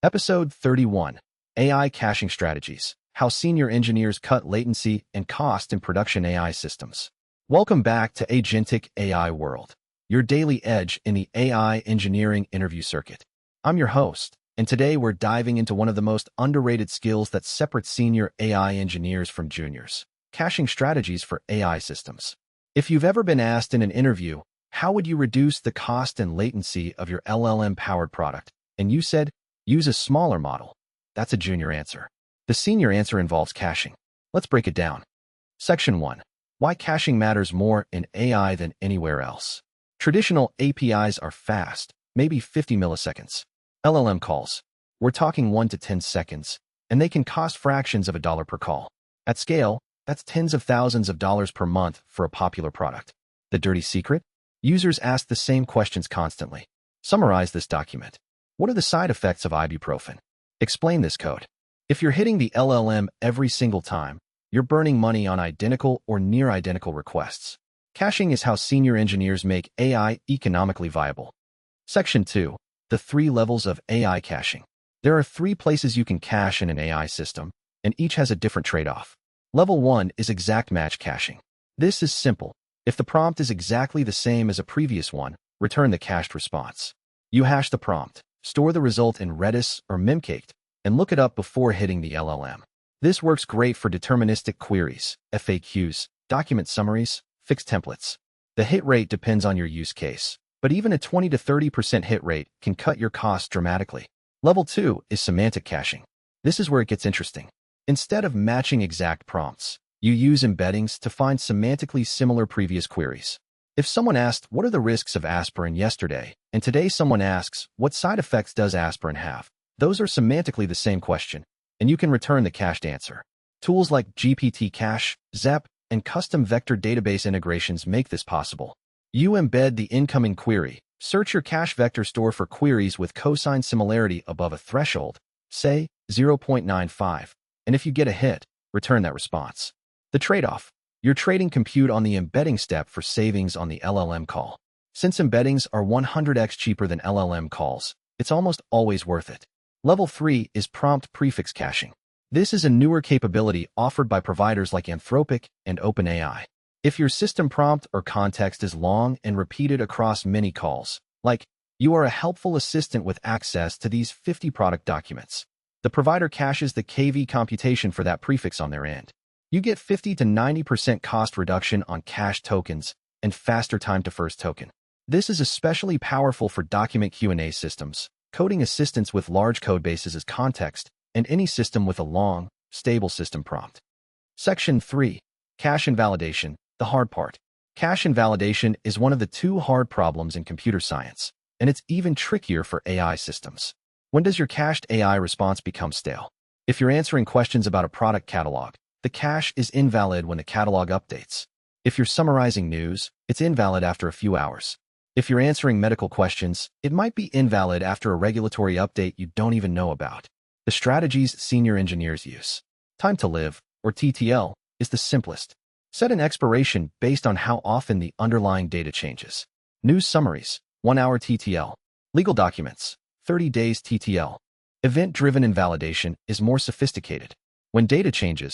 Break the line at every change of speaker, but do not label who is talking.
Episode 31, AI Caching Strategies, How Senior Engineers Cut Latency and Cost in Production AI Systems. Welcome back to Agentic AI World, your daily edge in the AI engineering interview circuit. I'm your host, and today we're diving into one of the most underrated skills that separates senior AI engineers from juniors: caching strategies for AI systems. If you've ever been asked in an interview, how would you reduce the cost and latency of your LLM-powered product, and you said, use a smaller model, that's a junior answer. The senior answer involves caching. Let's break it down. Section 1. Why caching matters more in AI than anywhere else. Traditional APIs are fast, maybe 50 milliseconds. LLM calls, we're talking 1 to 10 seconds, and they can cost fractions of a dollar per call. At scale, that's tens of thousands of dollars per month for a popular product. The dirty secret? Users ask the same questions constantly. Summarize this document. What are the side effects of ibuprofen? Explain this code. If you're hitting the LLM every single time, you're burning money on identical or near-identical requests. Caching is how senior engineers make AI economically viable. Section 2. The 3 levels of AI caching. There are 3 places you can cache in an AI system, and each has a different trade-off. Level 1 is exact match caching. This is simple. If the prompt is exactly the same as a previous one, return the cached response. You hash the prompt, store the result in Redis or Memcached, and look it up before hitting the LLM. This works great for deterministic queries, FAQs, document summaries, fixed templates. The hit rate depends on your use case, but even a 20 to 30% hit rate can cut your costs dramatically. Level 2 is semantic caching. This is where it gets interesting. Instead of matching exact prompts, you use embeddings to find semantically similar previous queries. If someone asked, what are the risks of aspirin yesterday, and today someone asks, what side effects does aspirin have? Those are semantically the same question, and you can return the cached answer. Tools like GPTCache, ZEP, and custom vector database integrations make this possible. You embed the incoming query, search your cache vector store for queries with cosine similarity above a threshold, say 0.95, and if you get a hit, return that response. The trade-off. You're trading compute on the embedding step for savings on the LLM call. Since embeddings are 100x cheaper than LLM calls, it's almost always worth it. Level 3 is prompt prefix caching. This is a newer capability offered by providers like Anthropic and OpenAI. If your system prompt or context is long and repeated across many calls, like, you are a helpful assistant with access to these 50 product documents, the provider caches the KV computation for that prefix on their end. You get 50 to 90% cost reduction on cached tokens and faster time to first token. This is especially powerful for document Q&A systems, coding assistants with large code bases as context, and any system with a long, stable system prompt. Section 3. Cache invalidation, the hard part. Cache invalidation is one of the 2 hard problems in computer science, and it's even trickier for AI systems. When does your cached AI response become stale? If you're answering questions about a product catalog, the cache is invalid when the catalog updates. If you're summarizing news, it's invalid after a few hours. If you're answering medical questions, it might be invalid after a regulatory update you don't even know about. The strategies senior engineers use. Time to live, or TTL, is the simplest. Set an expiration based on how often the underlying data changes. News summaries, 1 hour TTL. Legal documents, 30 days TTL. Event-driven invalidation is more sophisticated. When data changes,